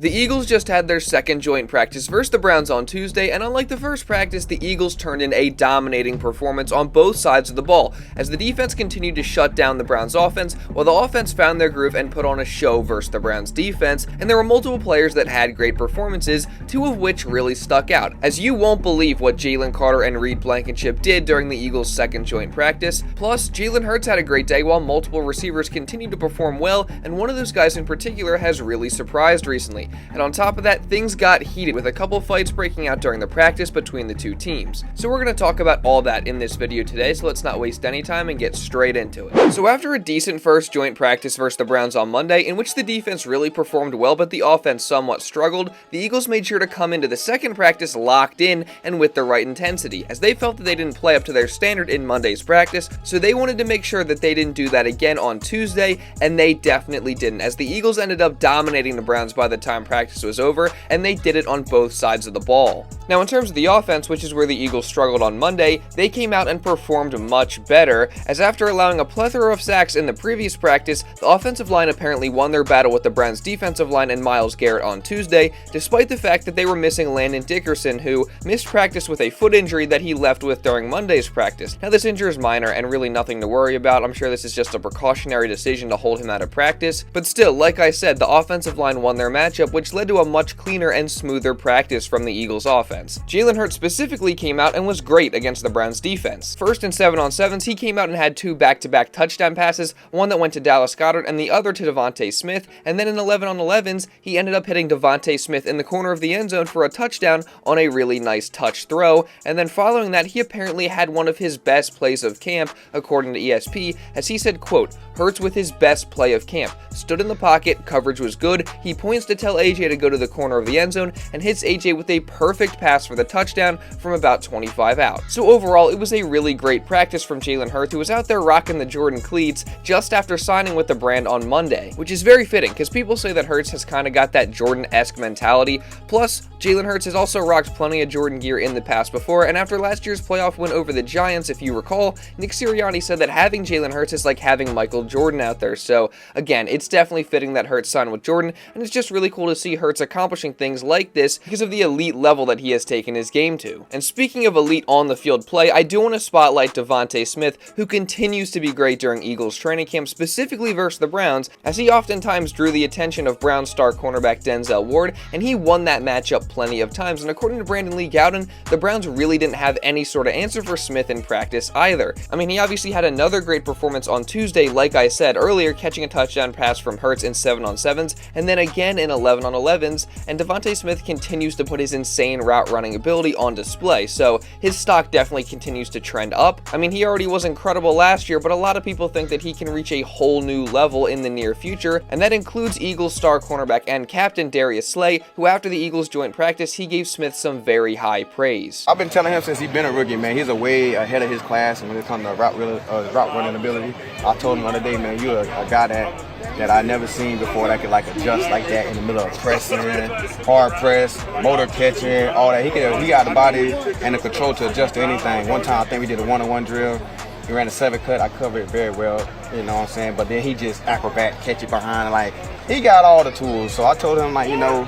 The Eagles just had their second joint practice versus the Browns on Tuesday, and unlike the first practice, the Eagles turned in a dominating performance on both sides of the ball, as the defense continued to shut down the Browns offense, while the offense found their groove and put on a show versus the Browns defense, and there were multiple players that had great performances, two of which really stuck out, as you won't believe what Jalen Carter and Reed Blankenship did during the Eagles' second joint practice. Plus, Jalen Hurts had a great day while multiple receivers continued to perform well, and one of those guys in particular has really surprised recently. And on top of that, things got heated with a couple fights breaking out during the practice between the two teams. So we're going to talk about all that in this video today, so let's not waste any time and get straight into it. So after a decent first joint practice versus the Browns on Monday, in which the defense really performed well but the offense somewhat struggled, the Eagles made sure to come into the second practice locked in and with the right intensity, as they felt that they didn't play up to their standard in Monday's practice, so they wanted to make sure that they didn't do that again on Tuesday, and they definitely didn't, as the Eagles ended up dominating the Browns by the time practice was over, and they did it on both sides of the ball. Now, in terms of the offense, which is where the Eagles struggled on Monday, they came out and performed much better, as after allowing a plethora of sacks in the previous practice, the offensive line apparently won their battle with the Browns defensive line and Myles Garrett on Tuesday, despite the fact that they were missing Landon Dickerson, who missed practice with a foot injury that he left with during Monday's practice. Now, this injury is minor and really nothing to worry about. I'm sure this is just a precautionary decision to hold him out of practice, but still, like I said, the offensive line won their matchup, which led to a much cleaner and smoother practice from the Eagles offense. Jalen Hurts specifically came out and was great against the Browns defense. First in 7-on-7s, he came out and had two back-to-back touchdown passes, one that went to Dallas Goedert and the other to DeVonta Smith, and then in 11-on-11s, he ended up hitting DeVonta Smith in the corner of the end zone for a touchdown on a really nice touch throw, and then following that, he apparently had one of his best plays of camp, according to ESP, as he said, quote, "Hurts with his best play of camp. Stood in the pocket, coverage was good, he points to tell AJ to go to the corner of the end zone and hits AJ with a perfect pass for the touchdown from about 25 out." So overall, it was a really great practice from Jalen Hurts, who was out there rocking the Jordan cleats just after signing with the brand on Monday, which is very fitting because people say that Hurts has kind of got that Jordan-esque mentality. Plus, Jalen Hurts has also rocked plenty of Jordan gear in the past before, and after last year's playoff win over the Giants, if you recall, Nick Sirianni said that having Jalen Hurts is like having Michael Jordan out there. So again, it's definitely fitting that Hurts signed with Jordan, and it's just really cool to see Hurts accomplishing things like this because of the elite level that he has taken his game to. And speaking of elite on the field play, I do want to spotlight DeVonta Smith, who continues to be great during Eagles training camp, specifically versus the Browns, as he oftentimes drew the attention of Browns star cornerback Denzel Ward, and he won that matchup plenty of times. And according to Brandon Lee Gowden, the Browns really didn't have any sort of answer for Smith in practice either. I mean, he obviously had another great performance on Tuesday, like I said earlier, catching a touchdown pass from Hurts in 7-on-7s, and then again in 11-on-11s, and DeVonta Smith continues to put his insane route running ability on display, so his stock definitely continues to trend up. I mean, he already was incredible last year, but a lot of people think that he can reach a whole new level in the near future, and that includes Eagles star cornerback and captain Darius Slay, who after the Eagles joint practice, he gave Smith some very high praise. I've been telling him since he's been a rookie, man, he's a way ahead of his class, and when it comes to route running ability, I told him the other day, man, you're a guy that I never seen before that could like adjust like that in the middle of pressing, hard press, motor catching, all that. He got the body and the control to adjust to anything. One time I think we did a one-on-one drill. He ran a 7 cut. I covered it very well, you know what I'm saying? But then he just acrobat, catch it behind. Like, he got all the tools. So I told him, like, you know,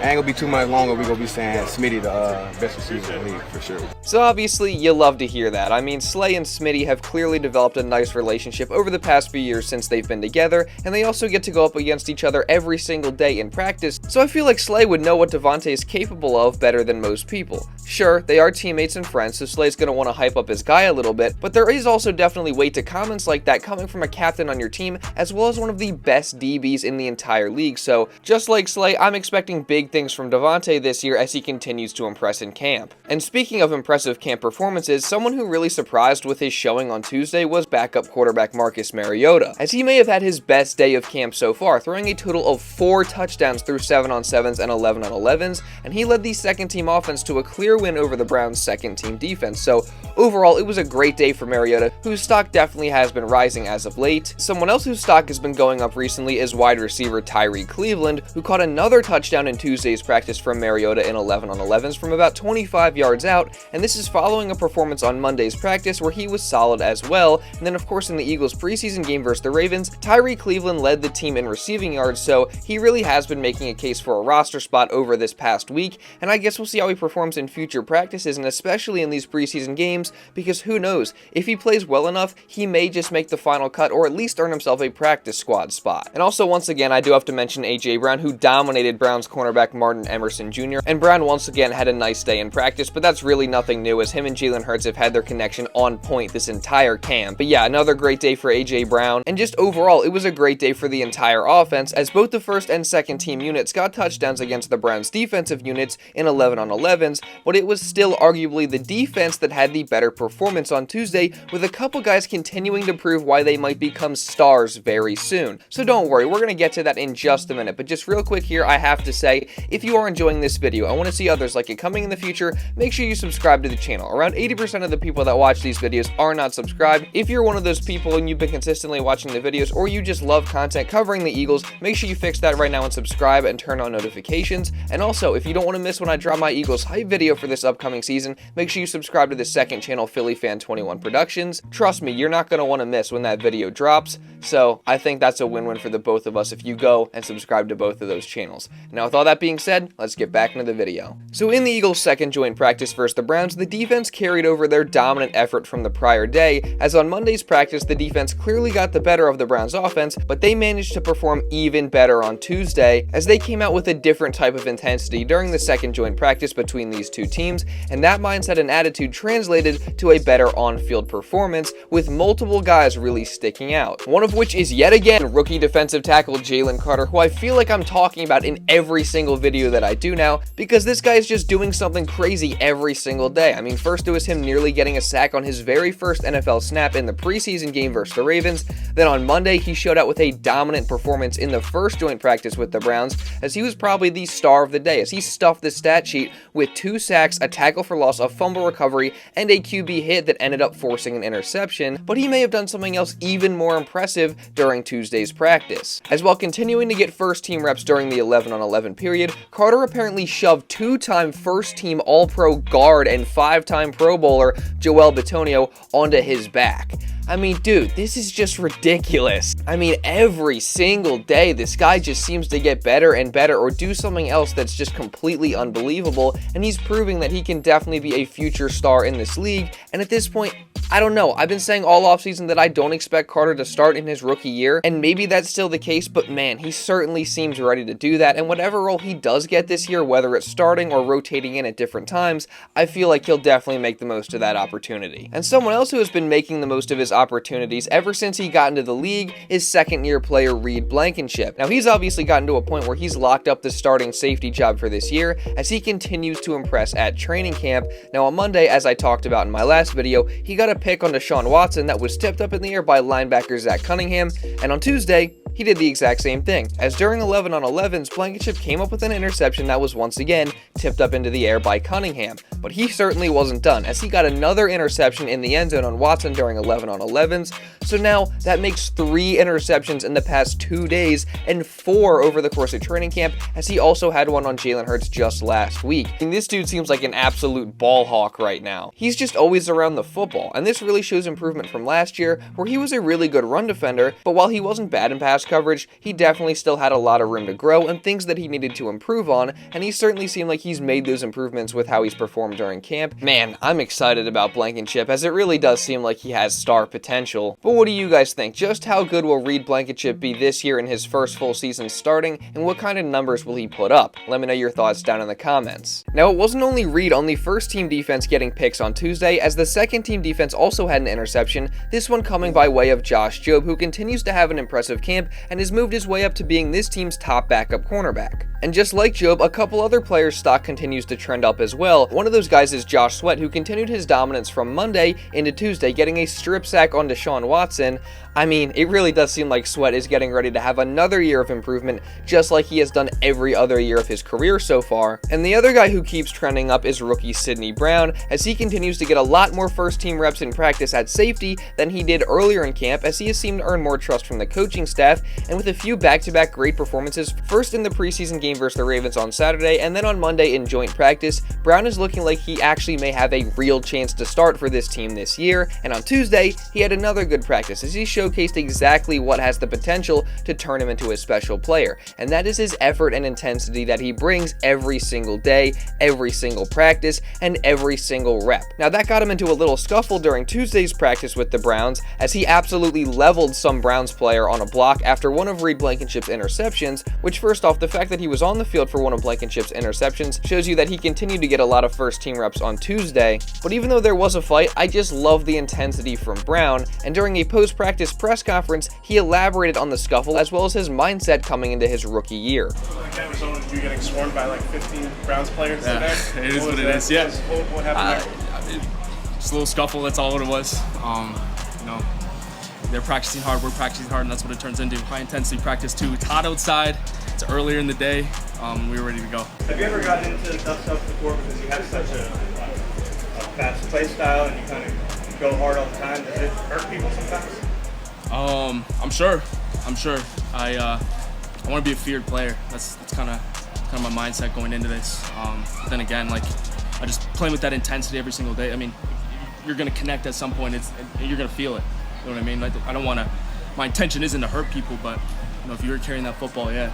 ain't gonna be too much longer. We're gonna be saying Smitty the best receiver in the league for sure. So obviously, you love to hear that. I mean, Slay and Smitty have clearly developed a nice relationship over the past few years since they've been together, and they also get to go up against each other every single day in practice, so I feel like Slay would know what DeVonta is capable of better than most people. Sure, they are teammates and friends, so Slay's gonna want to hype up his guy a little bit, but there is also definitely weight to comments like that coming from a captain on your team, as well as one of the best DBs in the entire league, so just like Slay, I'm expecting big things from DeVonta this year as he continues to impress in camp. And speaking of impressive camp performances, someone who really surprised with his showing on Tuesday was backup quarterback Marcus Mariota, as he may have had his best day of camp so far, throwing a total of 4 touchdowns through 7-on-7s and 11-on-11s, and he led the second team offense to a clear clear win over the Browns' second-team defense. So overall, it was a great day for Mariota, whose stock definitely has been rising as of late. Someone else whose stock has been going up recently is wide receiver Tyrie Cleveland, who caught another touchdown in Tuesday's practice from Mariota in 11-on-11s from about 25 yards out, and this is following a performance on Monday's practice where he was solid as well. And then of course in the Eagles' preseason game versus the Ravens, Tyrie Cleveland led the team in receiving yards, so he really has been making a case for a roster spot over this past week, and I guess we'll see how he performs in future practices and especially in these preseason games, because who knows, if he plays well enough, he may just make the final cut or at least earn himself a practice squad spot. And also once again, I do have to mention A.J. Brown, who dominated Browns cornerback Martin Emerson Jr., and Brown once again had a nice day in practice, but that's really nothing new as him and Jalen Hurts have had their connection on point this entire camp. But yeah, another great day for A.J. Brown, and just overall, it was a great day for the entire offense as both the first and second team units got touchdowns against the Browns defensive units in 11-on-11s, but it was still arguably the defense that had the better performance on Tuesday, with a couple guys continuing to prove why they might become stars very soon. So don't worry, we're going to get to that in just a minute, but just real quick here, I have to say, if you are enjoying this video, I want to see others like it coming in the future, make sure you subscribe to the channel. Around 80% of the people that watch these videos are not subscribed. If you're one of those people and you've been consistently watching the videos, or you just love content covering the Eagles, make sure you fix that right now and subscribe and turn on notifications. And also, if you don't want to miss when I drop my Eagles hype video for this upcoming season, make sure you subscribe to the second channel, Philly Fan 21 Productions. Trust me, you're not going to want to miss when that video drops, so I think that's a win-win for the both of us if you go and subscribe to both of those channels. Now with all that being said, let's get back into the video. So in the Eagles' second joint practice versus the Browns, the defense carried over their dominant effort from the prior day, as on Monday's practice, the defense clearly got the better of the Browns offense, but they managed to perform even better on Tuesday, as they came out with a different type of intensity during the second joint practice between these two teams, and that mindset and attitude translated to a better on-field performance, with multiple guys really sticking out. One of which is yet again rookie defensive tackle Jalen Carter, who I feel like I'm talking about in every single video that I do now, because this guy is just doing something crazy every single day. I mean, first it was him nearly getting a sack on his very first NFL snap in the preseason game versus the Ravens. Then on Monday, he showed out with a dominant performance in the first joint practice with the Browns, as he was probably the star of the day, as he stuffed the stat sheet with 2 sacks, a tackle for loss, a fumble recovery, and a QB hit that ended up forcing an interception. But he may have done something else even more impressive during Tuesday's practice, as while continuing to get first team reps during the 11-on-11 period, Carter apparently shoved 2-time first team All-Pro guard and 5-time Pro Bowler Joel Bitonio onto his back. I mean, dude, this is just ridiculous. I mean, every single day, this guy just seems to get better and better or do something else that's just completely unbelievable, and he's proving that he can definitely be a future star in this league, and at this point, I don't know. I've been saying all offseason that I don't expect Carter to start in his rookie year, and maybe that's still the case, but man, he certainly seems ready to do that, and whatever role he does get this year, whether it's starting or rotating in at different times, I feel like he'll definitely make the most of that opportunity. And someone else who has been making the most of his opportunities ever since he got into the league is second-year player Reed Blankenship. Now, he's obviously gotten to a point where he's locked up the starting safety job for this year as he continues to impress at training camp. Now, on Monday, as I talked about in my last video, he got a pick on Deshaun Watson that was tipped up in the air by linebacker Zach Cunningham, and on Tuesday, he did the exact same thing, as during 11-on-11s, Blankenship came up with an interception that was once again tipped up into the air by Cunningham. But he certainly wasn't done, as he got another interception in the end zone on Watson during 11-on-11s, so now that makes 3 interceptions in the past 2 days and 4 over the course of training camp, as he also had one on Jalen Hurts just last week. And this dude seems like an absolute ball hawk right now. He's just always around the football, and this really shows improvement from last year, where he was a really good run defender, but while he wasn't bad in pass coverage, he definitely still had a lot of room to grow and things that he needed to improve on, and he certainly seemed like he's made those improvements with how he's performed during camp. Man, I'm excited about Blankenship, as it really does seem like he has star potential. But what do you guys think? Just how good will Reed Blankenship be this year in his first full season starting, and what kind of numbers will he put up? Let me know your thoughts down in the comments. Now, it wasn't only Reed on the first team defense getting picks on Tuesday, as the second team defense also had an interception, this one coming by way of Josh Jobe, who continues to have an impressive camp and has moved his way up to being this team's top backup cornerback. And just like Jobe, a couple other players' stock continues to trend up as well. One of those guys is Josh Sweat, who continued his dominance from Monday into Tuesday, getting a strip sack on Deshaun Watson. I mean, it really does seem like Sweat is getting ready to have another year of improvement, just like he has done every other year of his career so far. And the other guy who keeps trending up is rookie Sidney Brown, as he continues to get a lot more first-team reps in practice at safety than he did earlier in camp, as he has seemed to earn more trust from the coaching staff, and with a few back-to-back great performances, first in the preseason game versus the Ravens on Saturday, and then on Monday in joint practice, Brown is looking like he actually may have a real chance to start for this team this year. And on Tuesday, he had another good practice, as he showcased exactly what has the potential to turn him into a special player, and that is his effort and intensity that he brings every single day, every single practice, and every single rep. Now that got him into a little scuffle during Tuesday's practice with the Browns, as he absolutely leveled some Browns player on a block after one of Reed Blankenship's interceptions, which first off, the fact that he was on the field for one of Blankenship's interceptions shows you that he continued to get a lot of first team reps on Tuesday. But even though there was a fight, I just love the intensity from Brown, and during a post-practice press conference, he elaborated on the scuffle as well as his mindset coming into his rookie year. Like that result of you getting swarmed by like 15 Browns players today? It is what it is, yeah. What happened there? Just a little scuffle, that's all what it was. You know, they're practicing hard, we're practicing hard, and that's what it turns into. High intensity practice too. It's hot outside, it's earlier in the day, we were ready to go. Have you ever gotten into tough stuff before because you have such a fast play style and you kind of go hard all the time? Does it hurt people sometimes? I'm sure. I want to be a feared player. That's kind of my mindset going into this. But then again, like I just playing with that intensity every single day. I mean, you're gonna connect at some point. You're gonna feel it. You know what I mean? Like, I don't want to. My intention isn't to hurt people, but you know, if you're carrying that football, yeah.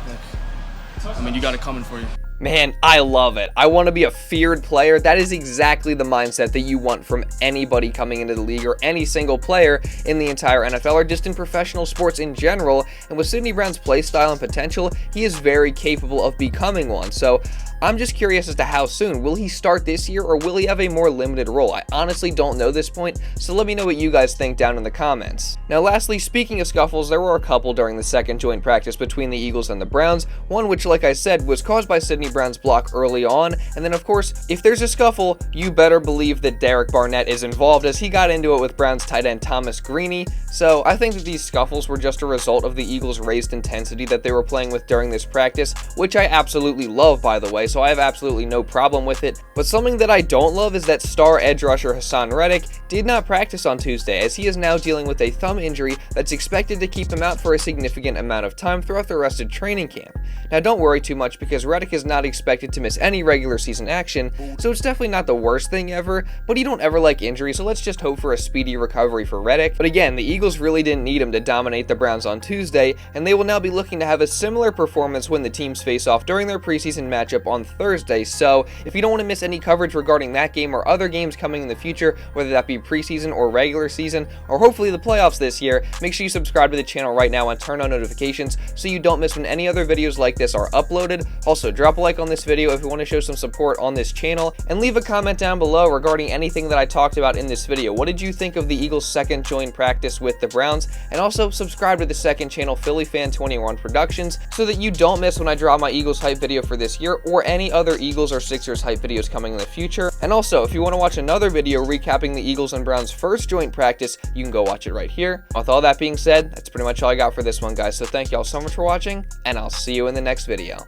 I mean, you got it coming for you. Man, I love it. I want to be a feared player. That is exactly the mindset that you want from anybody coming into the league, or any single player in the entire NFL, or just in professional sports in general. And with Sidney Brown's play style and potential, he is very capable of becoming one. So I'm just curious as to how soon. Will he start this year, or will he have a more limited role? I honestly don't know this point, so let me know what you guys think down in the comments. Now lastly, speaking of scuffles, there were a couple during the second joint practice between the Eagles and the Browns, one which, like I said, was caused by Sidney Brown's block early on, and then of course, if there's a scuffle, you better believe that Derek Barnett is involved, as he got into it with Browns tight end Thomas Greeny. So I think that these scuffles were just a result of the Eagles' raised intensity that they were playing with during this practice, which I absolutely love, by the way, so I have absolutely no problem with it. But something that I don't love is that star edge rusher Haason Reddick did not practice on Tuesday, as he is now dealing with a thumb injury that's expected to keep him out for a significant amount of time throughout the rest of training camp. Now don't worry too much, because Reddick is not expected to miss any regular season action, so it's definitely not the worst thing ever, but you don't ever like injury, so let's just hope for a speedy recovery for Reddick. But again, the Eagles really didn't need him to dominate the Browns on Tuesday, and they will now be looking to have a similar performance when the teams face off during their preseason matchup on Thursday. So if you don't want to miss any coverage regarding that game or other games coming in the future, whether that be preseason or regular season, or hopefully the playoffs this year, make sure you subscribe to the channel right now and turn on notifications so you don't miss when any other videos like this are uploaded. Also, drop a like on this video if you want to show some support on this channel, and leave a comment down below regarding anything that I talked about in this video. What did you think of the Eagles' second joint practice with the Browns? And also subscribe to the second channel, Philly Fan 21 Productions, so that you don't miss when I drop my Eagles hype video for this year, or any other Eagles or Sixers hype videos coming in the future. And also, if you want to watch another video recapping the Eagles and Browns' first joint practice, you can go watch it right here. With all that being said, that's pretty much all I got for this one, guys, so thank y'all so much for watching, and I'll see you in the next video.